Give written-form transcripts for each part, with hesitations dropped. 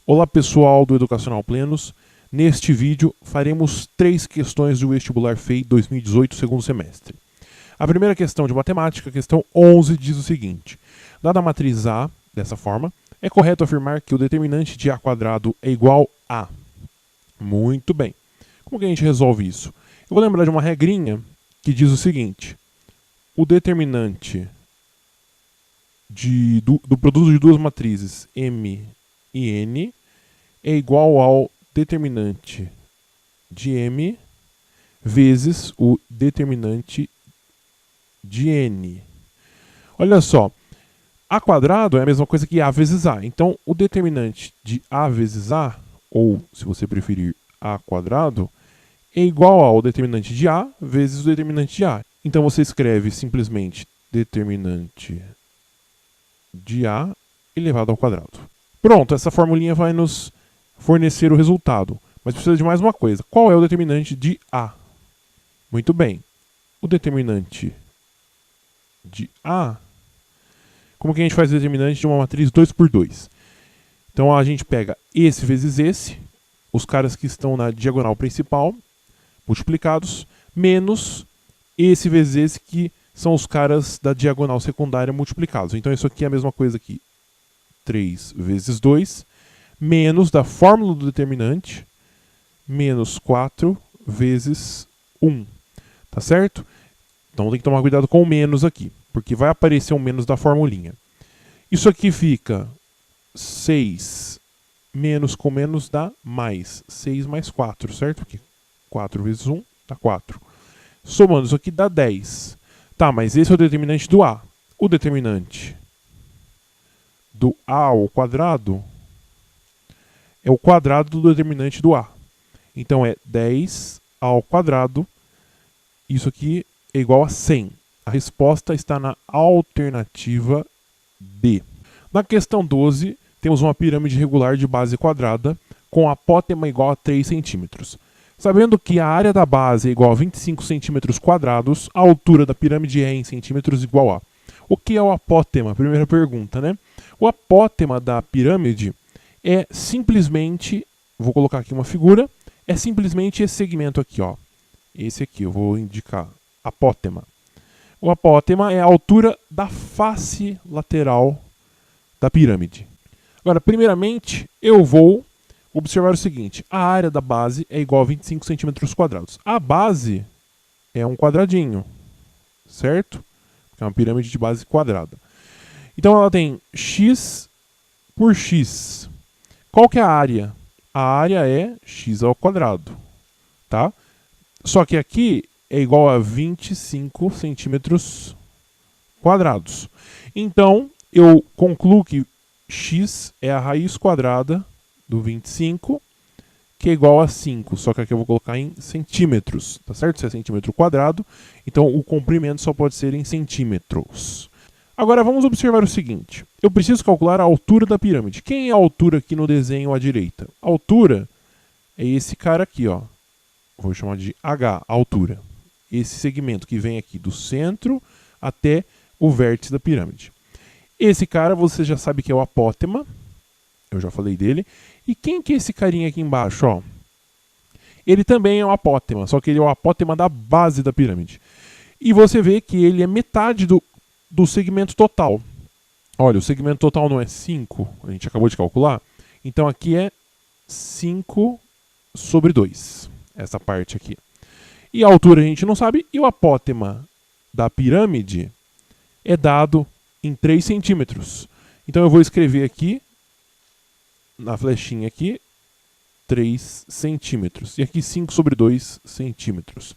Olá pessoal do Educacional Plenos, neste vídeo faremos 3 questões do vestibular FEI 2018 segundo semestre. A primeira questão de matemática, questão 11, diz o seguinte: dada a matriz A, dessa forma, é correto afirmar que o determinante de A² é igual a... Muito bem. Como que a gente resolve isso? Eu vou lembrar de uma regrinha que diz o seguinte: o determinante do produto de duas matrizes M e N é igual ao determinante de M vezes o determinante de N. Olha só, A² é a mesma coisa que A vezes A. Então, o determinante de A vezes A, ou se você preferir A², é igual ao determinante de A vezes o determinante de A. Então, você escreve simplesmente determinante de A elevado ao quadrado. Pronto, essa formulinha vai nos fornecer o resultado. Mas precisa de mais uma coisa. Qual é o determinante de A? Muito bem. O determinante de A... Como que a gente faz o determinante de uma matriz 2 por 2? Então a gente pega esse vezes esse, os caras que estão na diagonal principal, multiplicados, menos esse vezes esse, que são os caras da diagonal secundária multiplicados. Então isso aqui é a mesma coisa aqui. 3 vezes 2, menos da fórmula do determinante, menos 4 vezes 1. Tá certo? Então tem que tomar cuidado com o menos aqui, porque vai aparecer um menos da formulinha. Isso aqui fica 6 menos com menos dá mais. 6 mais 4, certo? Porque 4 vezes 1 dá 4. Somando isso aqui dá 10. Tá, mas esse é o determinante do A. O determinante do A ao quadrado é o quadrado do determinante do A. Então é 10 ao quadrado. Isso aqui é igual a 100. A resposta está na alternativa D. Na questão 12, temos uma pirâmide regular de base quadrada com apótema igual a 3 centímetros. Sabendo que a área da base é igual a 25 centímetros quadrados, a altura da pirâmide é em centímetros igual a... O que é o apótema? Primeira pergunta, né? O apótema da pirâmide é simplesmente, vou colocar aqui uma figura, é simplesmente esse segmento aqui, ó. Esse aqui, eu vou indicar apótema. O apótema é a altura da face lateral da pirâmide. Agora, primeiramente, eu vou observar o seguinte: a área da base é igual a 25 centímetros quadrados. A base é um quadradinho, certo? É uma pirâmide de base quadrada. Então ela tem x por x. Qual que é a área? A área é x ao quadrado, tá? Só que aqui é igual a 25 centímetros quadrados. Então, eu concluo que x é a raiz quadrada do 25, que é igual a 5. Só que aqui eu vou colocar em centímetros, tá certo? Se é centímetro quadrado, então o comprimento só pode ser em centímetros. Agora vamos observar o seguinte: eu preciso calcular a altura da pirâmide. Quem é a altura aqui no desenho à direita? A altura é esse cara aqui, ó. Vou chamar de H, a altura. Esse segmento que vem aqui do centro até o vértice da pirâmide. Esse cara você já sabe que é o apótema. Eu já falei dele. E quem que é esse carinha aqui embaixo, ó? Ele também é um apótema, só que ele é o apótema da base da pirâmide. E você vê que ele é metade do segmento total. Olha, o segmento total não é 5, a gente acabou de calcular. Então aqui é 5 sobre 2, essa parte aqui. E a altura a gente não sabe, e o apótema da pirâmide é dado em 3 centímetros. Então eu vou escrever aqui, na flechinha aqui, 3 centímetros. E aqui 5 sobre 2 centímetros.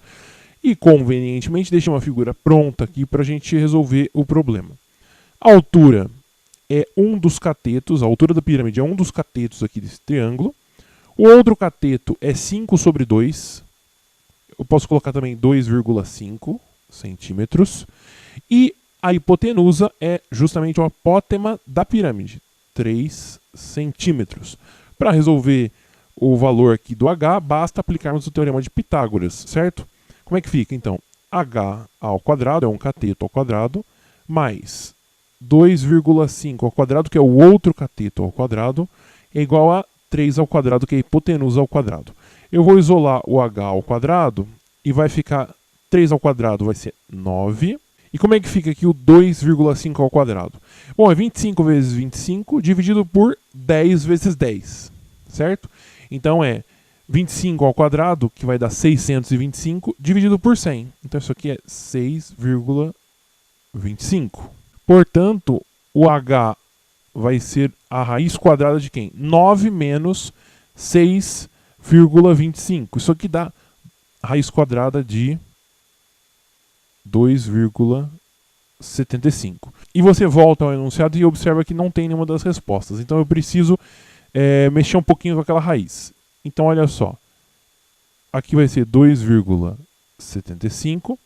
E convenientemente deixei uma figura pronta aqui para a gente resolver o problema. A altura é um dos catetos, a altura da pirâmide é um dos catetos aqui desse triângulo. O outro cateto é 5 sobre 2. Eu posso colocar também 2,5 centímetros. E a hipotenusa é justamente o apótema da pirâmide, 3 centímetros. Para resolver o valor aqui do H, basta aplicarmos o teorema de Pitágoras, certo? Como é que fica, então? H ao quadrado é um cateto ao quadrado, mais 2,5 ao quadrado, que é o outro cateto ao quadrado, é igual a 3 ao quadrado, que é a hipotenusa ao quadrado. Eu vou isolar o h ao quadrado e vai ficar 3 ao quadrado vai ser 9. E como é que fica aqui o 2,5 ao quadrado? Bom, é 25 vezes 25 dividido por 10 vezes 10, certo? Então é 25 ao quadrado, que vai dar 625, dividido por 100. Então isso aqui é 6,25. Portanto, o h vai ser a raiz quadrada de quem? 9 menos 6,25. Isso aqui dá a raiz quadrada de 2,75. E você volta ao enunciado e observa que não tem nenhuma das respostas. Então eu preciso mexer um pouquinho com aquela raiz. Então olha só. Aqui vai ser 2,75.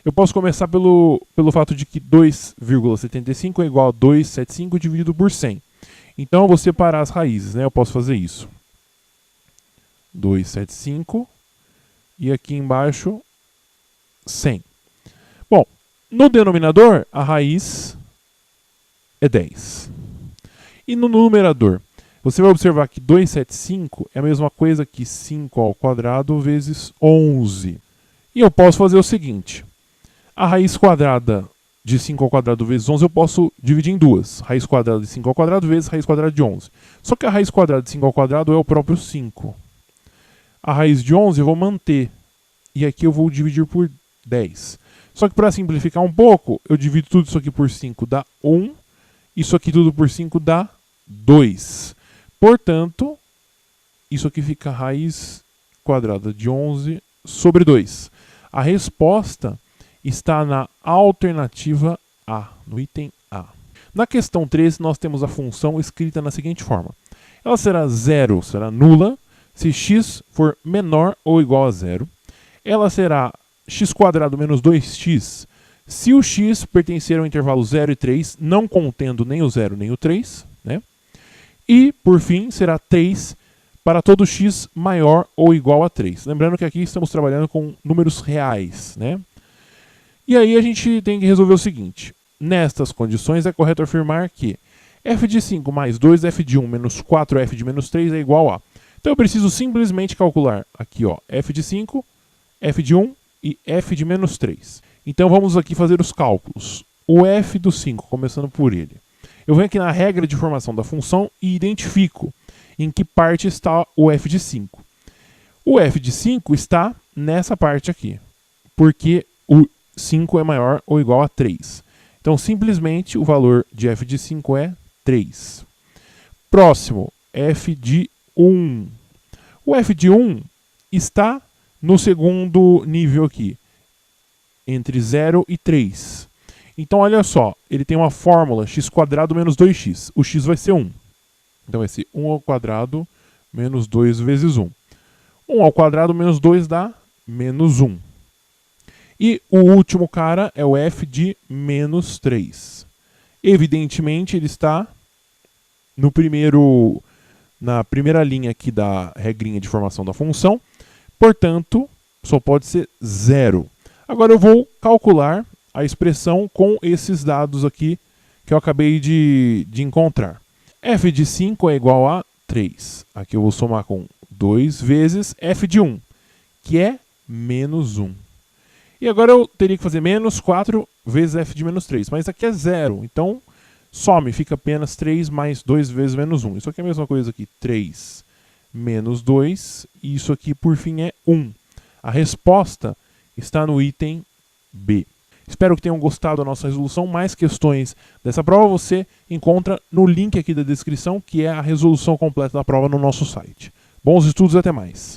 Eu posso começar pelo fato de que 2,75 é igual a 275 dividido por 100. Então eu vou separar as raízes, né? Eu posso fazer isso. 275 e aqui embaixo 100. Bom, no denominador, a raiz é 10. E no numerador, você vai observar que 275 é a mesma coisa que 5 ao quadrado vezes 11. E eu posso fazer o seguinte. A raiz quadrada de 5 ao quadrado vezes 11 eu posso dividir em duas. Raiz quadrada de 5 ao quadrado vezes raiz quadrada de 11. Só que a raiz quadrada de 5 ao quadrado é o próprio 5. A raiz de 11 eu vou manter. E aqui eu vou dividir por 10. Só que para simplificar um pouco, eu divido tudo isso aqui por 5, dá 1. Isso aqui tudo por 5 dá 2. Portanto, isso aqui fica a raiz quadrada de 11 sobre 2. A resposta está na alternativa A, no item A. Na questão 13, nós temos a função escrita na seguinte forma. Ela será zero, será nula, se x for menor ou igual a zero. Ela será x² menos 2x, se o x pertencer ao intervalo 0 e 3, não contendo nem o 0 nem o 3, né? E, por fim, será 3 para todo x maior ou igual a 3. Lembrando que aqui estamos trabalhando com números reais, né? E aí a gente tem que resolver o seguinte. Nestas condições é correto afirmar que f de 5 mais 2f de 1 menos 4f de menos 3 é igual a... Então eu preciso simplesmente calcular aqui, ó, f de 5, f de 1 e f de menos 3. Então vamos aqui fazer os cálculos. O f do 5, começando por ele. Eu venho aqui na regra de formação da função e identifico em que parte está o f de 5. O f de 5 está nessa parte aqui, porque o 5 é maior ou igual a 3. Então, simplesmente, o valor de f de 5 é 3. Próximo, f de 1. O f de 1 está no segundo nível aqui, entre 0 e 3. Então, olha só, ele tem uma fórmula x² menos 2x. O x vai ser 1. Então, vai ser 1 ao quadrado menos 2 vezes 1. 1 ao quadrado menos 2 dá menos 1. E o último cara é o f de menos 3. Evidentemente, ele está na primeira linha aqui da regrinha de formação da função. Portanto, só pode ser 0. Agora eu vou calcular a expressão com esses dados aqui que eu acabei de encontrar. F de 5 é igual a 3. Aqui eu vou somar com 2 vezes f de 1, que é menos 1. E agora eu teria que fazer menos 4 vezes f de menos 3. Mas aqui é 0, então some, fica apenas 3 mais 2 vezes menos 1. Isso aqui é a mesma coisa aqui, 3 menos 2, e isso aqui por fim é 1. A resposta está no item B. Espero que tenham gostado da nossa resolução. Mais questões dessa prova você encontra no link aqui da descrição, que é a resolução completa da prova no nosso site. Bons estudos e até mais!